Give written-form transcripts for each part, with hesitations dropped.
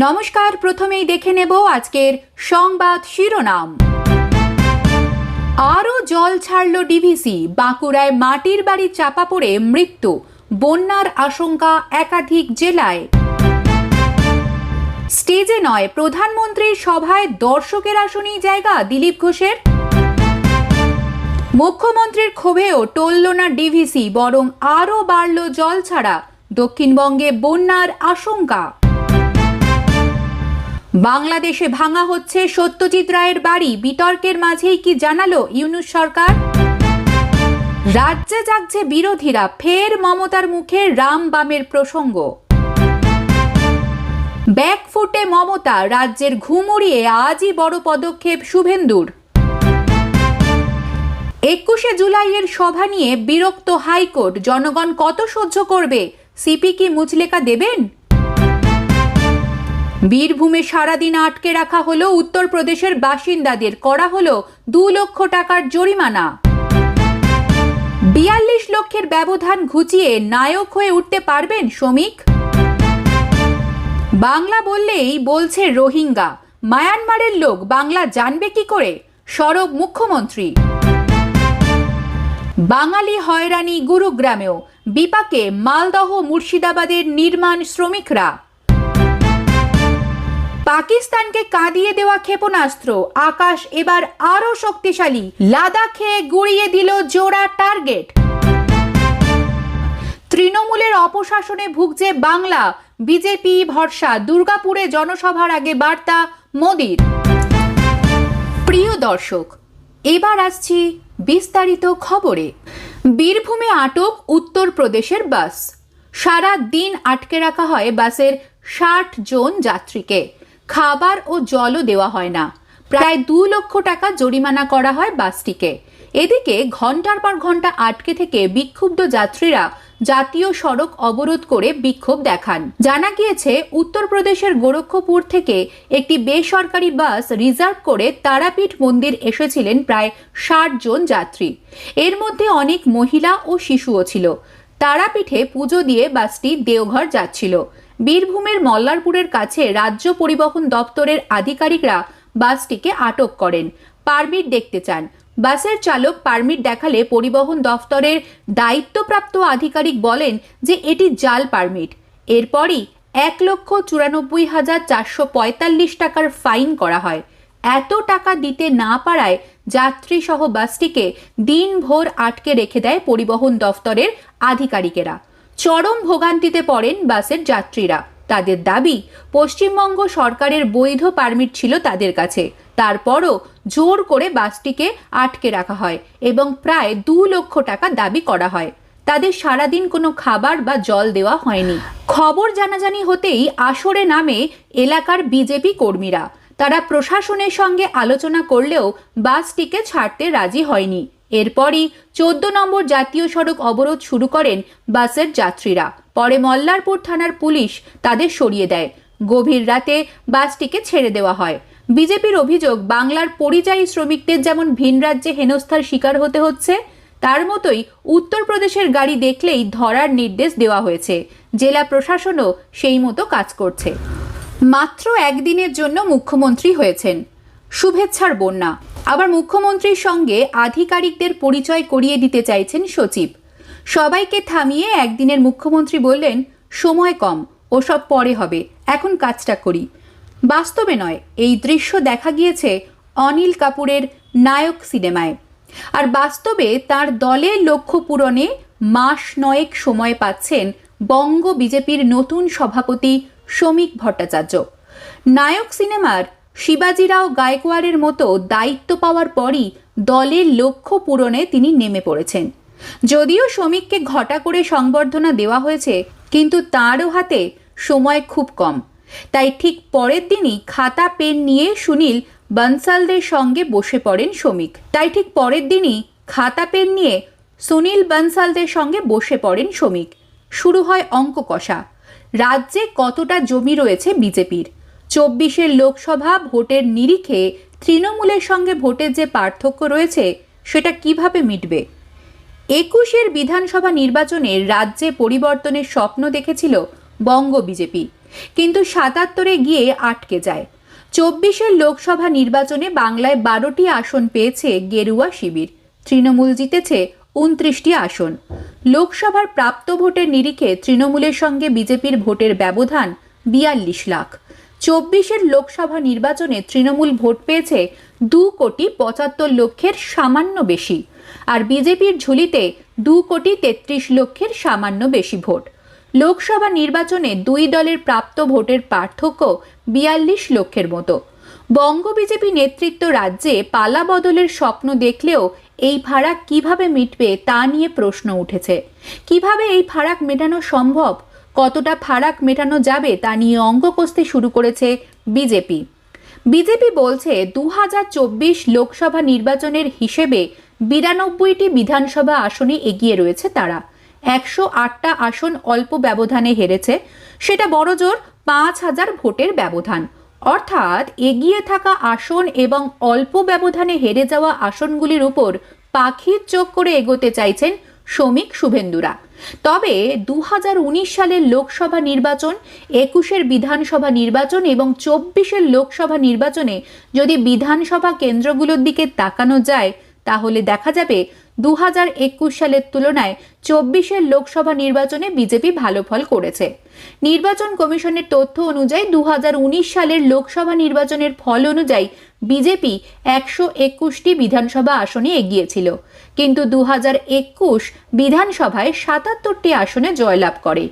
নমস্কার, প্রথমেই দেখে নেব আজকের সংবাদ শিরোনাম। আরও জল ছাড়ল ডিভিসি, বাঁকুড়ায় মাটির বাড়ি চাপা পড়ে মৃত্যু, বন্যার আশঙ্কা একাধিক জেলায়। স্টেজে নয়, প্রধানমন্ত্রীর সভায় দর্শকের আসনেই জায়গা দিলীপ ঘোষের। মুখ্যমন্ত্রীর ক্ষোভেও টলল না ডিভিসি, বরং আরও বাড়ল জল ছাড়া, দক্ষিণবঙ্গে বন্যার আশঙ্কা। বাংলাদেশে ভাঙা হচ্ছে সত্যজিৎ রায়ের বাড়ি, বিতর্কের মাঝেই কি জানালো ইউনূস সরকার। রাজ্যে জাগছে বিরোধীরা, ফের মমতার মুখে রাম বামের প্রসঙ্গ। ব্যাকফুটে মমতা, রাজ্যের ঘুম উড়িয়ে আজই বড় পদক্ষেপ শুভেন্দুর। 21শে জুলাইয়ের সভা নিয়ে বিরক্ত হাইকোর্ট, জনগণ কত সহ্য করবে, সিপি কি মুচলেকা দেবেন। বীরভূমে সারাদিন আটকে রাখা হলো উত্তরপ্রদেশের বাসিন্দাদের, করা হলো 2 লক্ষ টাকার জরিমানা। 42 লক্ষের ব্যবধান ঘুচিয়ে নায়ক হয়ে উঠতে পারবেন শ্রমিক। বাংলা বললেই বলছে রোহিঙ্গা, মায়ানমারের লোক বাংলা জানবে কি করে, সরব মুখ্যমন্ত্রী। বাঙালি হয়রানি গুরুগ্রামেও, বিপাকে মালদহ মুর্শিদাবাদের নির্মাণ শ্রমিকরা। পাকিস্তানকে কাঁদিয়ে দেওয়া ক্ষেপণাস্ত্র, আকাশ এবার আরো শক্তিশালী, লাদাখে গুড়িয়ে দিল জোড়া টার্গেট। তৃণমূলের অপশাসনে ভুগছে বাংলা, বিজেপি ভরসা, দুর্গাপুরে জনসভার আগে বার্তা মোদির। প্রিয় দর্শক, এবার আসছি বিস্তারিত খবরে। বীরভূমে আটক উত্তরপ্রদেশের বাস, সারা দিন আটকে রাখা হয় বাসের 60 জন যাত্রীকে, খাবার ও জলও দেওয়া হয় না, প্রায় 2 লক্ষ টাকা জরিমানা করা হয় বাসটিকে। এদিকে ঘন্টার পর ঘন্টা আটকে থেকে বিক্ষুব্ধ যাত্রীরা জাতীয় সড়ক অবরোধ করে বিক্ষোভ দেখান। জানা গিয়েছে, উত্তরপ্রদেশের গোরক্ষপুর থেকে একটি বেসরকারি বাস রিজার্ভ করে তারাপীঠ মন্দির এসেছিলেন প্রায় 60 জন যাত্রী। এর মধ্যে অনেক মহিলা ও শিশুও ছিল। তারাপীঠে পুজো দিয়ে বাসটি দেওঘর যাচ্ছিল। বীরভূমের মল্লারপুরের কাছে রাজ্য পরিবহন দপ্তরের আধিকারিকরা বাসটিকে আটক করেন, পারমিট দেখতে চান। বাসের চালক পারমিট দেখালে পরিবহন দপ্তরের দায়িত্বপ্রাপ্ত আধিকারিক বলেন যে এটি জাল পারমিট। এরপরই 1,94,445 টাকার ফাইন করা হয়। এত টাকা দিতে না পারায় যাত্রী সহ বাসটিকে দিনভর আটকে রেখে দেয় পরিবহন দপ্তরের আধিকারিকেরা। চরম ভোগান্তিতে পড়েন বাসের যাত্রীরা। তাদের দাবি, পশ্চিমবঙ্গ সরকারের বৈধ পারমিট ছিল তাদের কাছে, তারপরও জোর করে বাসটিকে আটকে রাখা হয় এবং প্রায় 2 লক্ষ টাকা দাবি করা হয়। তাদের সারাদিন কোনো খাবার বা জল দেওয়া হয়নি। খবর জানাজানি হতেই আসরে নামে এলাকার বিজেপি কর্মীরা। তারা প্রশাসনের সঙ্গে আলোচনা করলেও বাসটিকে ছাড়তে রাজি হয়নি। এরপরই 14 নম্বর জাতীয় সড়ক অবরোধ শুরু করেন বাসের যাত্রীরা। পরে মল্লারপুর থানার পুলিশ তাদের সরিয়ে দেয়। গভীর রাতে বাসটিকে ছেড়ে দেওয়া হয়। বিজেপির অভিযোগ, বাংলার পরিযায়ী শ্রমিকদের যেমন ভিন রাজ্যে হেনস্থার শিকার হতে হচ্ছে, তার মতোই উত্তরপ্রদেশের গাড়ি দেখলেই ধরার নির্দেশ দেওয়া হয়েছে। জেলা প্রশাসনও সেই মতো কাজ করছে। মাত্র একদিনের জন্য মুখ্যমন্ত্রী হয়েছেন, শুভেচ্ছার বন্যা। আবার মুখ্যমন্ত্রীর সঙ্গে আধিকারিকদের পরিচয় করিয়ে দিতে চাইছেন সচিব। সবাইকে থামিয়ে একদিনের মুখ্যমন্ত্রী বললেন, সময় কম, ওসব পরে হবে, এখন কাজটা করি। বাস্তবে নয়, এই দৃশ্য দেখা গিয়েছে অনিল কাপুরের নায়ক সিনেমায়। আর বাস্তবে তার দলের লক্ষ্য পূরণে মাস 9 সময় পাচ্ছেন বঙ্গ বিজেপির নতুন সভাপতি শ্রমিক ভট্টাচার্য। নায়ক সিনেমার শিবাজিরাও গায়কোয়াড়ের মতো দায়িত্ব পাওয়ার পরই দলের লক্ষ্য পূরণে তিনি নেমে পড়েছেন। যদিও শ্রমিককে ঘটা করে সংবর্ধনা দেওয়া হয়েছে, কিন্তু তাঁরও হাতে সময় খুব কম। তাই ঠিক পরের দিনই খাতা পেন নিয়ে সুনীল বনসালদের সঙ্গে বসে পড়েন শ্রমিক। শুরু হয় অঙ্ক কষা। রাজ্যে কতটা জমি রয়েছে বিজেপির, 24-এর লোকসভা ভোটের নিরিখে তৃণমূলের সঙ্গে ভোটের যে পার্থক্য রয়েছে সেটা কিভাবে মিটবে। 21-এর বিধানসভা নির্বাচনে রাজ্যে পরিবর্তনের স্বপ্ন দেখেছিল বঙ্গ বিজেপি। কিন্তু ৭৭-এ গিয়ে আটকে যায়। ২৪-এর লোকসভা নির্বাচনে বাংলায় ১২টি আসন পেয়েছে গেরুয়া শিবির, তৃণমূল জিতেছে ২৯টি আসন। লোকসভার প্রাপ্ত ভোটের নিরিখে তৃণমূলের সঙ্গে বিজেপির ভোটের ব্যবধান ৪২ লাখ। ২৪-এর লোকসভা নির্বাচনে তৃণমূল ভোট পেয়েছে ২,৭৫,০০,০০০ সামান্য বেশি, আর বিজেপির ঝুলিতে ২,৩৩,০০,০০০ সামান্য বেশি ভোট। লোকসভা নির্বাচনে দুই দলের প্রাপ্ত ভোটের পার্থক্য ৪২ লক্ষের মতো। বঙ্গ বিজেপি নেতৃত্ব রাজ্যে পালা বদলের স্বপ্ন দেখলেও এই ফারাক কিভাবে মিটবে তা নিয়ে প্রশ্ন উঠেছে। কিভাবে এই ফারাক মেটানো সম্ভব, কতটা ফারাক মেটানো যাবে তা নিয়ে অঙ্ক কষতে শুরু করেছে বিজেপি। বিজেপি বলছে ২০২৪ লোকসভা নির্বাচনের হিসেবে ৯২টি বিধানসভা আসনে এগিয়ে রয়েছে তারা। ১০৮টা আসন অল্প ব্যবধানে হেরেছে, সেটা বড়জোর ৫,০০০ ভোটের ব্যবধান। অর্থাৎ এগিয়ে থাকা আসন এবং অল্প ব্যবধানে হেরে যাওয়া আসনগুলির উপর পাখির চোখ করে এগোতে চাইছেন শ্রমিক শুভেন্দুরা। তবে ২০১৯ সালের লোকসভা নির্বাচন, ২১-এর বিধানসভা নির্বাচন এবং ২৪-এর লোকসভা নির্বাচনে যদি বিধানসভা কেন্দ্রগুলোর দিকে তাকানো যায় তাহলে দেখা যাবে ২০২১ সালের তুলনায় ২৪-এর লোকসভা নির্বাচনে বিজেপি ভালো ফল করেছে। নির্বাচন কমিশনের তথ্য অনুযায়ী ২০১৯ সালের লোকসভা নির্বাচনের ফল অনুযায়ী বিজেপি ১২১টি বিধানসভা আসনে এগিয়েছিল, কিন্তু ২০২১ বিধানসভায় ৭৭টি আসনে জয়লাভ করে।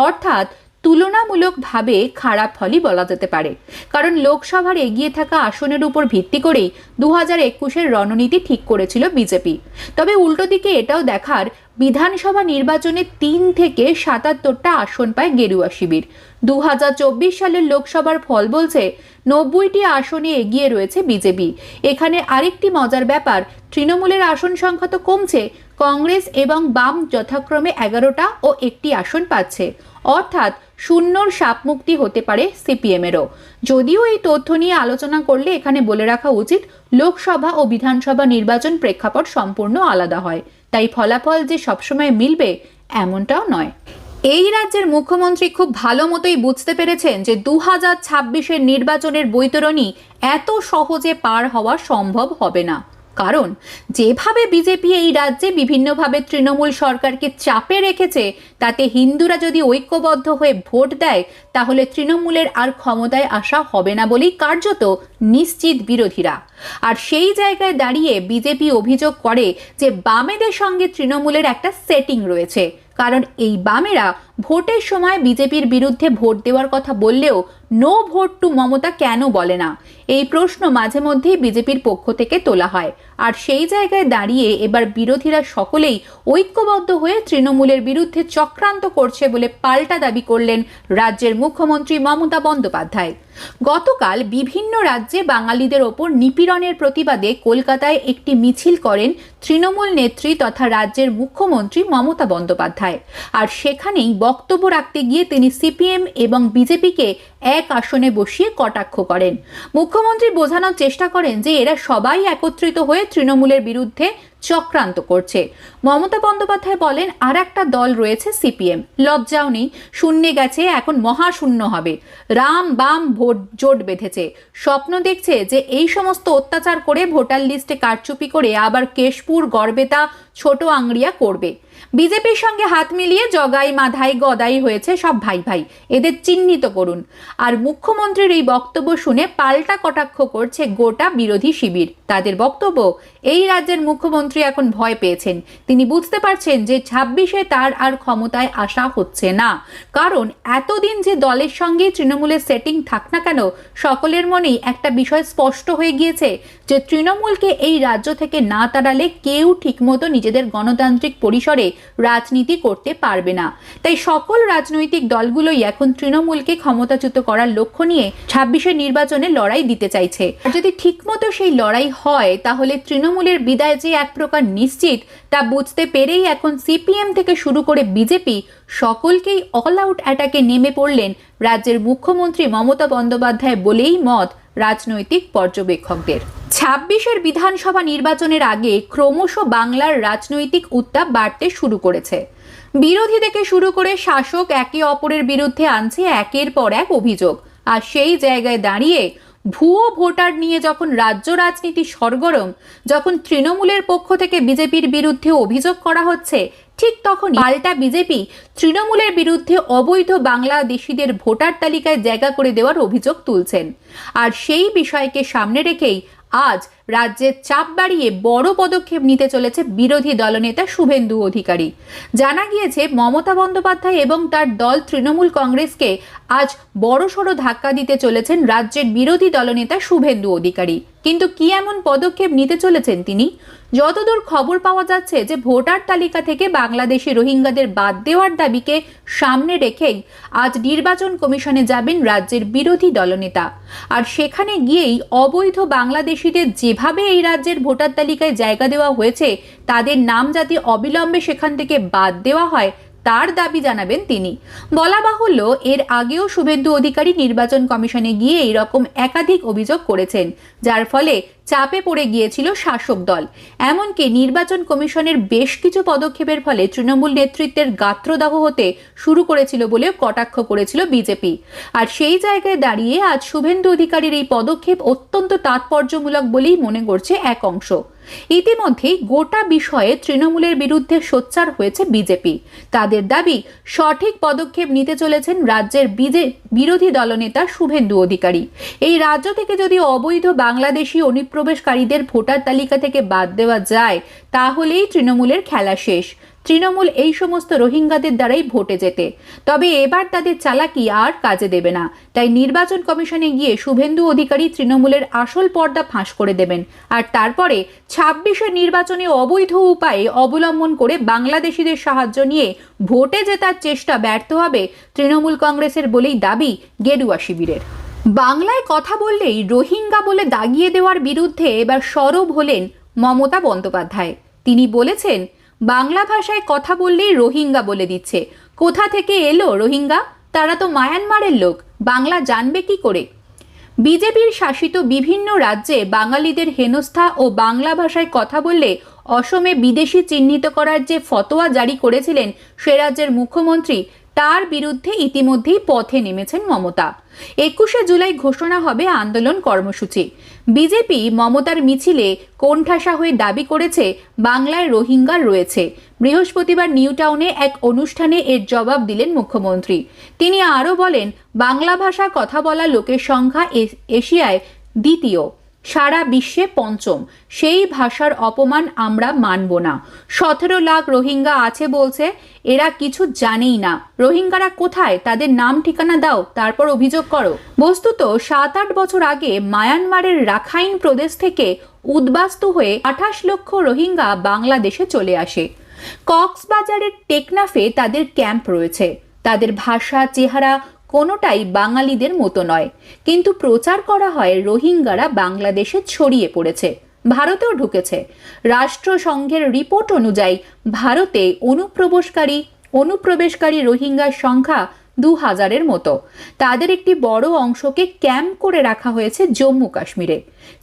অর্থাৎ তুলনামূলকভাবে খারাপ ফলই বলা যেতে পারে, কারণ লোকসভার এগিয়ে থাকা আসনের উপর ভিত্তি করেই ২০২১-এর রণনীতি ঠিক করেছিল বিজেপি। তবে উল্টো দিকে এটাও দেখার, বিধানসভা নির্বাচনে ৩ থেকে ৭৭টা আসন পায় গেরুয়া শিবির। ২০২৪ সালের লোকসভার ফল বলছে ৯০টি আসনে এগিয়ে রয়েছে বিজেপি। এখানে আরেকটি মজার ব্যাপার, তৃণমূলের আসন সংখ্যা তো কমছে, কংগ্রেস এবং বাম যথাক্রমে ১১টা ও ১টি আসন পাচ্ছে। অর্থাৎ শূন্যর সাপমুক্তি হতে পারে সিপিএমেরও। যদিও এই তথ্য নিয়ে আলোচনা করলে এখানে বলে রাখা উচিত, লোকসভা ও বিধানসভা নির্বাচন প্রেক্ষাপট সম্পূর্ণ আলাদা হয়, তাই ফলাফল যে সবসময় মিলবে এমনটাও নয়। এই রাজ্যের মুখ্যমন্ত্রী খুব ভালো মতোই বুঝতে পেরেছেন যে ২০২৬-এর নির্বাচনের বৈতরণী এত সহজে পার হওয়া সম্ভব হবে না। কারণ যেভাবে বিজেপি এই রাজ্যে বিভিন্নভাবে তৃণমূল সরকারকে চাপে রেখেছে, তাতে হিন্দুরা যদি ঐক্যবদ্ধ হয়ে ভোট দেয় তাহলে তৃণমূলের আর ক্ষমতায় আসা হবে না বলেই কার্যত নিশ্চিত বিরোধীরা। আর সেই জায়গায় দাঁড়িয়ে বিজেপি অভিযোগ করে যে বামেদের সঙ্গে তৃণমূলের একটা সেটিং রয়েছে, কারণ এই বামেরা ভোটের সময় বিজেপির বিরুদ্ধে ভোট দেওয়ার কথা বললেও নো ভোট টু মমতা কেন বলে না, এই প্রশ্ন মাঝে মধ্যেই বিজেপির পক্ষ থেকে তোলা হয়। আর সেই জায়গায় দাঁড়িয়ে এবার বিরোধীরা সকলেই ঐক্যবদ্ধ হয়ে তৃণমূলের বিরুদ্ধে চক্রান্ত করছে বলে পাল্টা দাবি করলেন রাজ্যের মুখ্যমন্ত্রী মমতা বন্দ্যোপাধ্যায়। গতকাল বিভিন্ন রাজ্যে বাঙালিদের ওপর নিপীড়নের প্রতিবাদে কলকাতায় একটি মিছিল করেন তৃণমূল নেত্রী তথা রাজ্যের মুখ্যমন্ত্রী মমতা বন্দ্যোপাধ্যায়। আর সেখানেই বক্তব্য রাখতে গিয়ে তিনি সিপিএম এবং বিজেপিকে এক আসনে বসিয়ে কটাক্ষ করেন। মুখ্যমন্ত্রী বোঝানোর চেষ্টা করেন যে এরা সবাই একত্রিত হয়ে তৃণমূলের বিরুদ্ধে চক্রান্ত করছে। মমতা বন্দ্যোপাধ্যায় বলেন, আর একটা দল রয়েছে সিপিএম, লজ্জাও নেই, শূন্যে গেছে, এখন মহাশূন্য হবে। রাম বাম ভোট জোট বেঁধেছে, স্বপ্ন দেখছে যে এই সমস্ত অত্যাচার করে ভোটার লিস্টে কারচুপি করে আবার কেশপুর, গড়বেতা, ছোট আংড়িয়া করবে। বিজেপির সঙ্গে হাত মিলিয়ে জগাই মাধাই গদাই হয়েছে সব ভাই ভাই, এদের চিহ্নিত করুন। আর মুখ্যমন্ত্রীর এই বক্তব্য শুনে পাল্টা কটাক্ষ করছে গোটা বিরোধী শিবির। তাদের বক্তব্য, এই রাজ্যের মুখ্যমন্ত্রী এখন ভয় পেয়েছেন, তিনি বুঝতে পারছেন যে ২৬-এ তার আর ক্ষমতায় আসা হচ্ছে না, কারণ এতদিন যে দলের সঙ্গে তৃণমূলের সেটিং থাক না কেন, সকলের মনেই একটা বিষয় স্পষ্ট হয়ে গিয়েছে যে তৃণমূলকে এই রাজ্য থেকে না তাড়ালে কেউ ঠিকমতো নিজেদের গণতান্ত্রিক পরিসরে রাজনীতি করতে পারবে না। তাই সকল রাজনৈতিক দলগুলোই এখন তৃণমূলকে ক্ষমতাচ্যুত করার লক্ষ্য নিয়ে ২৬-এর নির্বাচনে লড়াই দিতে চাইছে। আর যদি ঠিকমতো সেই লড়াই হয় তাহলে তৃণমূলের বিদায় যে এক প্রকার নিশ্চিত, তা বুঝতে পেরেই এখন সিপিএম থেকে শুরু করে বিজেপি সকলকেই অল আউট অ্যাটাকে নেমে পড়লেন রাজ্যের মুখ্যমন্ত্রী মমতা বন্দ্যোপাধ্যায় বলেই মত রাজনৈতিক পর্যবেক্ষকদের। ২৬-এর বিধানসভা নির্বাচনের আগে ক্রমশ বাংলার রাজনৈতিক উত্তাপ বাড়তে শুরু করেছে। বিরোধী থেকে শুরু করে শাসক একে অপরের বিরুদ্ধে আনছে একের পর এক অভিযোগ। আর সেই জায়গায় দাঁড়িয়ে ভুয়ো ভোটার নিয়ে যখন রাজ্য রাজনীতি সরগরম, যখন তৃণমূলের পক্ষ থেকে বিজেপির বিরুদ্ধে অভিযোগ করা হচ্ছে, ঠিক তখন পাল্টা বিজেপি তৃণমূলের বিরুদ্ধে অবৈধ বাংলাদেশিদের ভোটার তালিকায় জায়গা করে দেওয়ার অভিযোগ তুলছেন। আর সেই বিষয়কে সামনে রেখেই আজ রাজ্যের চাপ বাড়িয়ে বড় পদক্ষেপ নিতে চলেছে বিরোধী দলনেতা শুভেন্দু অধিকারী। জানা গিয়েছে মমতা বন্দ্যোপাধ্যায় এবং তার দল তৃণমূল কংগ্রেসকে আজ বড়সড় ধাক্কা দিতে চলেছেন রাজ্যের বিরোধী দলনেতা শুভেন্দু অধিকারী। কিন্তু কি এমন পদক্ষেপ নিতে চলেছেন তিনি? যতদূর খবর পাওয়া যাচ্ছে যে ভোটার তালিকা থেকে বাংলাদেশি রোহিঙ্গাদের বাদ দেওয়ার দাবিকে সামনে রেখেই আজ নির্বাচন কমিশনে যাবেন রাজ্যের বিরোধী দলনেতা। আর সেখানে গিয়েই অবৈধ বাংলাদেশিদের যেভাবে এই রাজ্যের ভোটার তালিকায় জায়গা দেওয়া হয়েছে তাদের নাম যাতে অবিলম্বে সেখান থেকে বাদ দেওয়া হয় তার দাবি জানাবেন তিনি। বলা বাহুল্য, এর আগেও শুভেন্দু অধিকারী নির্বাচন কমিশনে গিয়ে এইরকম একাধিক অভিযোগ করেছেন, যার ফলে চাপে পড়ে গিয়েছিল শাসক দল। এমনকি নির্বাচন কমিশনের বেশ কিছু পদক্ষেপের ফলে তৃণমূল নেতৃত্বের গাত্রদাহ হতে শুরু করেছিল বলেও কটাক্ষ করেছিল বিজেপি। আর সেই জায়গায় দাঁড়িয়ে আজ শুভেন্দু অধিকারীর এই পদক্ষেপ অত্যন্ত তাৎপর্যমূলক বলেই মনে করছে এক অংশ। ইতিমধ্যেই গোটা বিষয়ে তৃণমূলের বিরুদ্ধে সোচ্চার হয়েছে বিজেপি। তাদের দাবি সঠিক পদক্ষেপ নিতে চলেছেন রাজ্যের বিরোধী দলনেতা শুভেন্দু অধিকারী। এই রাজ্য থেকে যদি অবৈধ বাংলাদেশি অনুপ্রবেশকারীদের ভোটার তালিকা থেকে বাদ দেওয়া যায় তাহলেই তৃণমূলের খেলা শেষ। তৃণমূল এই সমস্ত রোহিঙ্গাদের দ্বারাই ভোটে যেতে। তবে এবার তাদের চালাকি আর কাজে দেবে না। তাই নির্বাচন কমিশনে গিয়ে শুভেন্দু অধিকারী তৃণমূলের আসল পর্দা ফাঁস করে দেবেন। আর তারপরে 26-এর নির্বাচনে অবৈধ উপায়ে অবলম্বন করে বাংলাদেশিদের সাহায্য নিয়ে ভোটে জেতার চেষ্টা ব্যর্থ হবে তৃণমূল কংগ্রেসের বলেই দাবি গেরুয়া শিবিরের। বাংলায় কথা বললেই রোহিঙ্গা বলে দাগিয়ে দেওয়ার বিরুদ্ধে এবার সরব হলেন মমতা বন্দ্যোপাধ্যায়। তিনি বলেছেন, বাংলা ভাষায় কথা বললেই রোহিঙ্গা বলে দিচ্ছে। কোথা থেকে এলো রোহিঙ্গা? তারা তো মায়ানমারের লোক, বাংলা জানবে কি করে? বিজেপির শাসিত বিভিন্ন রাজ্যে বাঙালিদের হেনস্থা ও বাংলা ভাষায় কথা বললে অসমে বিদেশি চিহ্নিত করার যে ফতোয়া জারি করেছিলেন সে রাজ্যের মুখ্যমন্ত্রী, তার বিরুদ্ধে ইতিমধ্যেই পথে নেমেছেন মমতা। 21শে জুলাই ঘোষণা হবে আন্দোলন কর্মসূচি। বিজেপি মমতার মিছিলে কোণঠাসা হয়ে দাবি করেছে বাংলায় রোহিঙ্গা রয়েছে। বৃহস্পতিবার নিউ টাউনে এক অনুষ্ঠানে এর জবাব দিলেন মুখ্যমন্ত্রী। তিনি আরও বলেন, বাংলা ভাষা কথা বলা লোকের সংখ্যা এশিয়ায় দ্বিতীয়, সারা বিশ্বে পঞ্চম। সেই ভাষার অপমান আমরা মানব না। 17 লাখ রোহিঙ্গা আছে বলছে, এরা কিছু জানেই না। রোহিঙ্গারা কোথায়? তাদের নাম ঠিকানা দাও, তারপর অভিযোগ করো। বস্তুত 7-8 বছর আগে মায়ানমারের রাখাইন প্রদেশ থেকে উদ্বাস্তু হয়ে 28 লক্ষ রোহিঙ্গা বাংলাদেশে চলে আসে। কক্সবাজারের টেকনাফে তাদের ক্যাম্প রয়েছে। তাদের ভাষা, চেহারা কোনোটাই বাঙালিদের মতো নয়, কিন্তু প্রচার করা হয় রোহিঙ্গারা বাংলাদেশে ছড়িয়ে পড়েছে, ভারতেও ঢুকেছে। রাষ্ট্রসংঘের রিপোর্ট অনুযায়ী ভারতে অনুপ্রবেশকারী রোহিঙ্গার সংখ্যা 2000-এর মতো। তাদের একটি বড় অংশকে ক্যাম্প করে রাখা হয়েছে জম্মু কাশ্মীরে।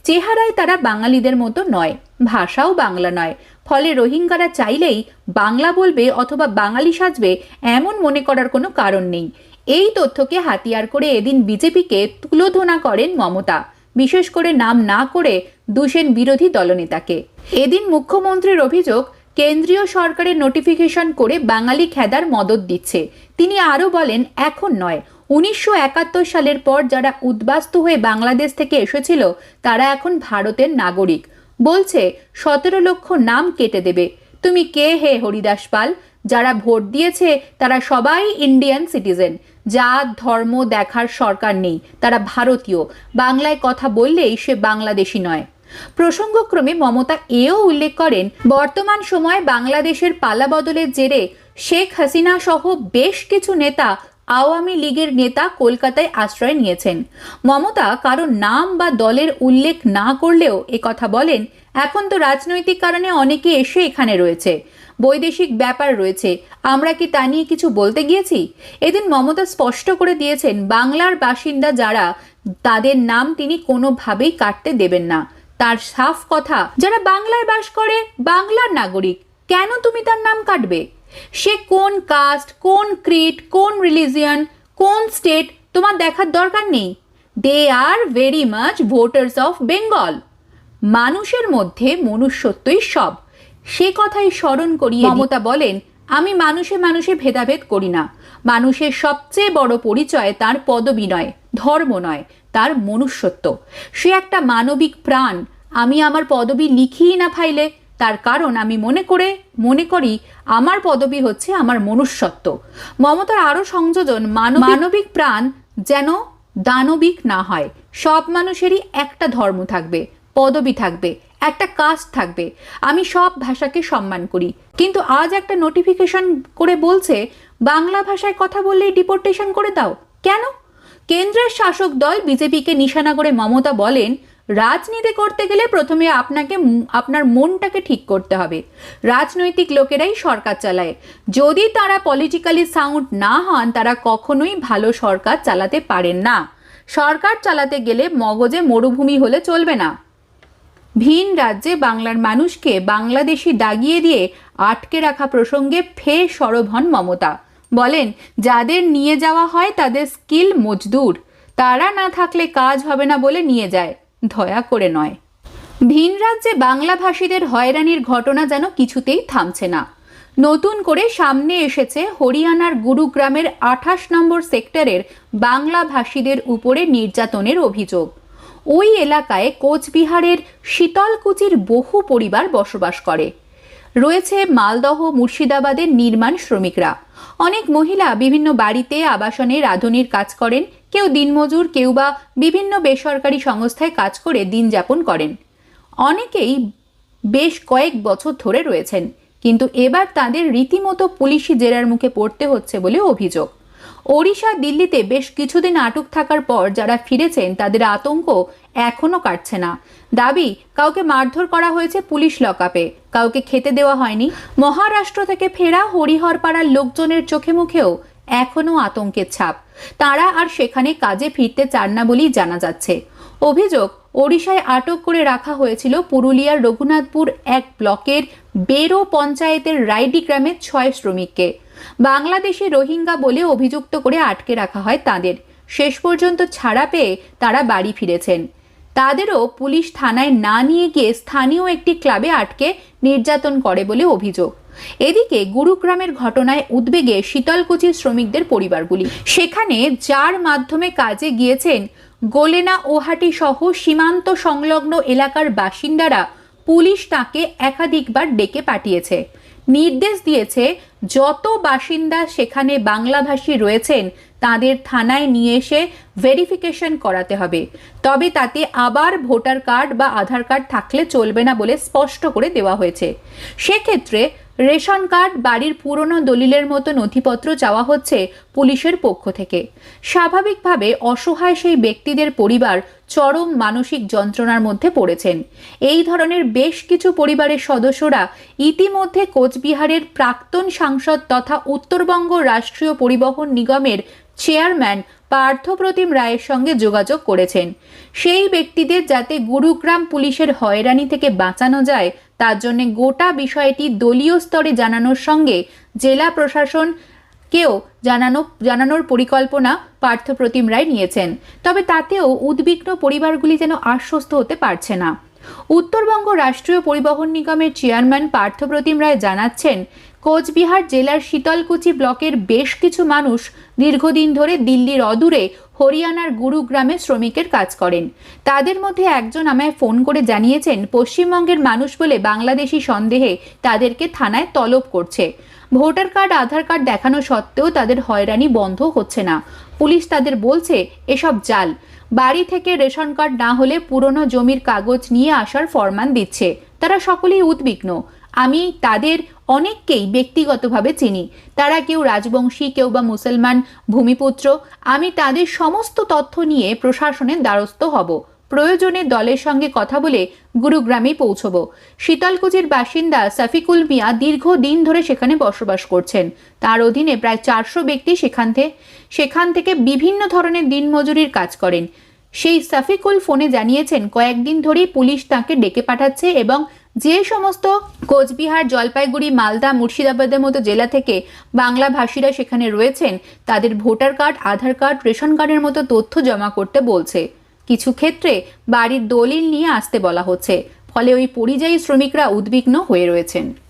চেহারায় তারা বাঙালিদের মতো নয়, ভাষাও বাংলা নয়। ফলে রোহিঙ্গারা চাইলেই বাংলা বলবে অথবা বাঙালি সাজবে এমন মনে করার কোনো কারণ নেই। এই তথ্যকে হাতিয়ার করে এদিন বিজেপিকে তুলোধনা করেন মমতা, বিশেষ করে নাম না করে দূষেন বিরোধী দলনেতাকে। এদিন মুখ্যমন্ত্রীর অভিযোগ, কেন্দ্রীয় সরকারের নোটিফিকেশন করে বাঙালি খেদার মদত দিচ্ছে। তিনি আরও বলেন, এখন নয়, 1971 সালের পর যারা উদ্বাস্তু হয়ে বাংলাদেশ থেকে এসেছিল তারা এখন ভারতের নাগরিক। বলছে 17 লক্ষ নাম কেটে দেবে। তুমি কে হে হরিদাস পাল? যারা ভোট দিয়েছে তারা সবাই ইন্ডিয়ান সিটিজেন। জাত ধর্ম দেখার সরকার নেই, তারা ভারতীয়। বাংলায় কথা বললেই সে বাংলাদেশি নয়। প্রসঙ্গক্রমে মমতা এও উল্লেখ করেন, বর্তমান সময়ে বাংলাদেশের পালাবদলের জেরে শেখ হাসিনা সহ বেশ কিছু নেতা, আওয়ামী লীগের নেতা কলকাতায় আশ্রয় নিয়েছেন। মমতা কারো নাম বা দলের উল্লেখ না করলেও একথা বলেন, এখন তো রাজনৈতিক কারণে অনেকে এসে এখানে রয়েছে, বৈদেশিক ব্যাপার রয়েছে, আমরা কি তা নিয়ে কিছু বলতে গিয়েছি? এদিন মমতা স্পষ্ট করে দিয়েছেন, বাংলার বাসিন্দা যারা তাদের নাম তিনি কোনোভাবেই কাটতে দেবেন না। তার সাফ কথা, যারা বাংলায় বাস করে, বাংলার নাগরিক, কেন তুমি তার নাম কাটবে? সে কোন কাস্ট, কোন ক্রিড, কোন রিলিজিয়ন, কোন স্টেট তোমার দেখার দরকার নেই। They are very much voters of Bengal. মানুষের মধ্যে মনুষ্যত্বই সব, সে কথাই স্মরণ করিয়ে মমতা বলেন, আমি মানুষে মানুষে ভেদাভেদ করি না। মানুষের সবচেয়ে বড় পরিচয় তার পদবী নয়, ধর্ম নয়, তার মনুষ্যত্ব। সে একটা মানবিক প্রাণ। আমি আমার পদবী লিখিই না ফাইলে, তার কারণ আমি মনে করি আমার পদবী হচ্ছে আমার মনুষ্যত্ব। মমতার আরও সংযোজন, মানবিক প্রাণ যেন দানবিক না হয়। সব মানুষেরই একটা ধর্ম থাকবে, পদবী থাকবে, একটা কাস্ট থাকবে। আমি সব ভাষাকে সম্মান করি, কিন্তু আজ একটা নোটিফিকেশন করে বলছে বাংলা ভাষায় কথা বললেই ডিপোর্টেশন করে দাও। কেন? কেন্দ্রের শাসক দল বিজেপিকে নিশানা করে মমতা বলেন, রাজনীতি করতে গেলে প্রথমে আপনার মনটাকে ঠিক করতে হবে। রাজনৈতিক লোকেরাই সরকার চালায়। যদি তারা পলিটিক্যালি সাউন্ড না হন, তারা কখনোই ভালো সরকার চালাতে পারেন না। সরকার চালাতে গেলে মগজে মরুভূমি হলে চলবে না। ভিন রাজ্যে বাংলার মানুষকে বাংলাদেশি দাগিয়ে দিয়ে আটকে রাখা প্রসঙ্গে ফের সরব হন মমতা। বলেন, যাদের নিয়ে যাওয়া হয় তাদের স্কিল মজদুর, তারা না থাকলে কাজ হবে না বলে নিয়ে যায়, দয়া করে নয়। ভিন রাজ্যে বাংলাভাষীদের হয়রানির ঘটনা যেন কিছুতেই থামছে না। নতুন করে সামনে এসেছে হরিয়ানার গুরুগ্রামের 28 নম্বর সেক্টরের বাংলাভাষীদের উপরে নির্যাতনের অভিযোগ। ওই এলাকায় কোচবিহারের শীতলকুচির বহু পরিবার বসবাস করে। রয়েছে মালদহ, মুর্শিদাবাদের নির্মাণ শ্রমিকরা। অনেক মহিলা বিভিন্ন বাড়িতে আবাসনে রাঁধুনির কাজ করেন। কেউ দিনমজুর, কেউ বা বিভিন্ন বেসরকারি সংস্থায় কাজ করে দিন যাপন করেন। অনেকেই বেশ কয়েক বছর ধরে রয়েছেন, কিন্তু এবার তাদের রীতিমতো পুলিশি জেরার মুখে পড়তে হচ্ছে বলে অভিযোগ। ওড়িশা, দিল্লিতে বেশ কিছুদিন আটক থাকার পর যারা ফিরেছেন তাদের আতঙ্ক এখনো কাটছে না। দাবি, কাউকে মারধর করা হয়েছে পুলিশ লকআপে, কাউকে খেতে দেওয়া হয়নি। মহারাষ্ট্র থেকে ফেরা হরিহরপাড়ার লোকজনের চোখে মুখেও এখনো আতঙ্কের ছাপ। তারা আর সেখানে কাজে ফিরতে চান না বলেই জানা যাচ্ছে। অভিযোগ, ওড়িশায় আটক করে রাখা হয়েছিল পুরুলিয়ার রঘুনাথপুর এক ব্লকের বেরো পঞ্চায়েতের রাইডি গ্রামের 6 শ্রমিককে। বাংলাদেশি রোহিঙ্গা বলে অভিযুক্ত করে আটকে রাখা হয় তাদের। শেষ পর্যন্ত ছাড়া পেয়ে তারা বাড়ি ফিরেছেন। তাদেরও পুলিশ থানায় না নিয়ে গিয়ে স্থানীয় একটি ক্লাবে আটকে নির্যাতন করে বলে অভিযোগ। এদিকে গুরুগ্রামের ঘটনায় উদ্বেগে শীতলকুচির শ্রমিকদের পরিবারগুলি। সেখানে যার মাধ্যমে কাজে গিয়েছেন গোলেনা ওহাটি সহ সীমান্ত সংলগ্ন এলাকার বাসিন্দারা, পুলিশ তাকে একাধিকবার ডেকে পাঠিয়েছে। নির্দেশ দিয়েছে যত বাসিন্দা সেখানে বাংলাভাষী রয়েছেন তাদের থানায় নিয়ে এসে ভেরিফিকেশন করাতে হবে। তবে তাতে আবার ভোটার কার্ড বা আধার কার্ড থাকলে চলবে না বলে স্পষ্ট করে দেওয়া হয়েছে। সেক্ষেত্রে রেশন কার্ড, বাড়ির পুরনো দলিলের মতো নথিপত্র চাওয়া হচ্ছে পুলিশের পক্ষ থেকে। স্বাভাবিকভাবে অসহায় সেই ব্যক্তিদের পরিবার চরম মানসিক যন্ত্রণার মধ্যে পড়েছেন। এই ধরনের বেশ কিছু পরিবারের সদস্যরা ইতিমধ্যে কোচবিহারের প্রাক্তন সাংসদ তথা উত্তরবঙ্গ রাষ্ট্রীয় পরিবহন নিগমের চেয়ারম্যান পার্থপ্রতিম রায়ের সঙ্গে যোগাযোগ করেছেন। সেই ব্যক্তিদের যাতে গুরুগ্রাম পুলিশের হয়রানি থেকে বাঁচানো যায় তার জন্য গোটা বিষয়টি দলীয় স্তরে জানানোর সঙ্গে জেলা প্রশাসনকেও জানানোর পরিকল্পনা পার্থপ্রতিম রায় নিয়েছেন। তবে তাতেও উদ্বিগ্ন পরিবারগুলি যেন আশ্বস্ত হতে পারছে না। উত্তরবঙ্গ রাষ্ট্রীয় পরিবহন নিগমের চেয়ারম্যান পার্থপ্রতিম রায় জানাচ্ছেন, কোচবিহার জেলার শীতলকুচি ব্লকের বেশ কিছু মানুষ দীর্ঘদিন ধরে দিল্লির অদূরে হরিয়ানার গুরুগ্রামে শ্রমিকের কাজ করেন। তাদের মধ্যে একজন আমায় ফোন করে জানিয়েছেন, পশ্চিমবঙ্গের মানুষ বলে বাংলাদেশি সন্দেহে তাদেরকে থানায় তলব করছে। ভোটার কার্ড, আধার কার্ড দেখানো সত্ত্বেও তাদের হয়রানি বন্ধ হচ্ছে না। পুলিশ তাদের বলছে এসব জাল। বাড়ি থেকে রেশন কার্ড না হলে পুরনো জমির কাগজ নিয়ে আসার ফরমান দিচ্ছে। তারা সকলেই উদ্বিগ্ন। আমি তাদের অনেককেই ব্যক্তিগতভাবে চিনি। তারা কেউ রাজবংশী, কেউ বা মুসলমান ভূমিপুত্র। আমি তাদের সমস্ত তথ্য নিয়ে প্রশাসনের দ্বারস্থ হব। প্রয়োজনে দলের সঙ্গে কথা বলে গুরুগ্রামে পৌঁছব। শীতলকুচির বাসিন্দা সাফিকুল মিয়া দীর্ঘদিন ধরে সেখানে বসবাস করছেন। তার অধীনে প্রায় 400 ব্যক্তি সেখান থেকে বিভিন্ন ধরনের দিনমজুরির কাজ করেন। সেই সাফিকুল ফোনে জানিয়েছেন, কয়েকদিন ধরেই পুলিশ তাকে ডেকে পাঠাচ্ছে এবং যে সমস্ত কোচবিহার, জলপাইগুড়ি, মালদা, মুর্শিদাবাদের মতো জেলা থেকে বাংলা ভাষীরা সেখানে রয়েছেন, তাদের ভোটার কার্ড, আধার কার্ড, রেশন কার্ডের মতো তথ্য জমা করতে বলছে। কিছু ক্ষেত্রে বাড়ির দলিল নিয়ে আসতে বলা হচ্ছে, ফলে ওই পরিযায়ী শ্রমিকরা উদ্বিগ্ন হয়ে রয়েছেন।